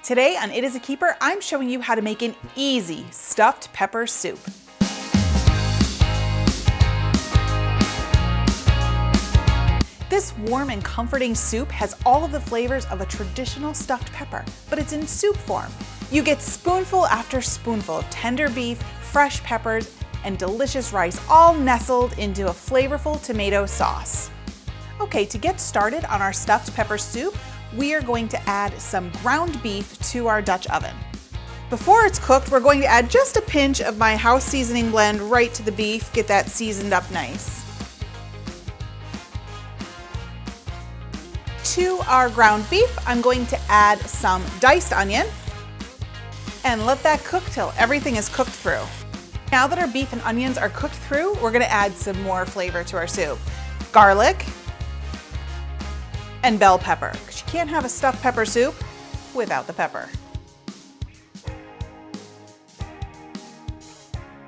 Today on It Is a Keeper, I'm showing you how to make an easy stuffed pepper soup. This warm and comforting soup has all of the flavors of a traditional stuffed pepper, but it's in soup form. You get spoonful after spoonful of tender beef, fresh peppers, and delicious rice, all nestled into a flavorful tomato sauce. Okay, to get started on our stuffed pepper soup, we are going to add some ground beef to our Dutch oven. Before it's cooked, we're going to add just a pinch of my house seasoning blend right to the beef, get that seasoned up nice. To our ground beef, I'm going to add some diced onion and let that cook till everything is cooked through. Now that our beef and onions are cooked through, we're going to add some more flavor to our soup. Garlic and bell pepper, because you can't have a stuffed pepper soup without the pepper.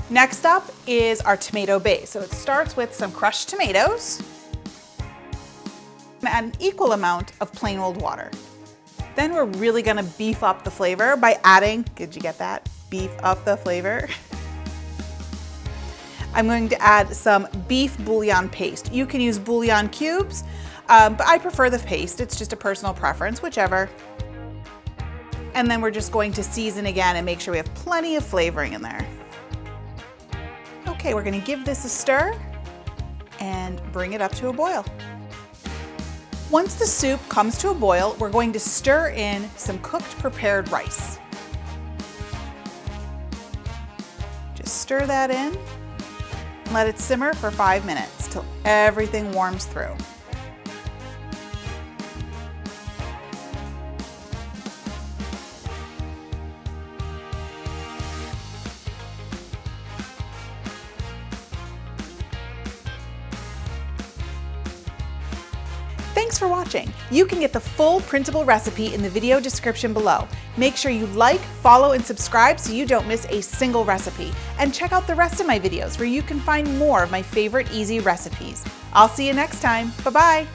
Next up is our tomato base. So it starts with some crushed tomatoes. Add an equal amount of plain old water. Then we're really gonna beef up the flavor by adding, did you get that? Beef up the flavor. I'm going to add some beef bouillon paste. You can use bouillon cubes, but I prefer the paste. It's just a personal preference, whichever. And then we're just going to season again and make sure we have plenty of flavoring in there. Okay, we're gonna give this a stir and bring it up to a boil. Once the soup comes to a boil, we're going to stir in some cooked prepared rice. Just stir that in. Let it simmer for 5 minutes till everything warms through. Thanks for watching. You can get the full printable recipe in the video description below. Make sure you like, follow, and subscribe so you don't miss a single recipe. And check out the rest of my videos where you can find more of my favorite easy recipes. I'll see you next time. Bye-bye.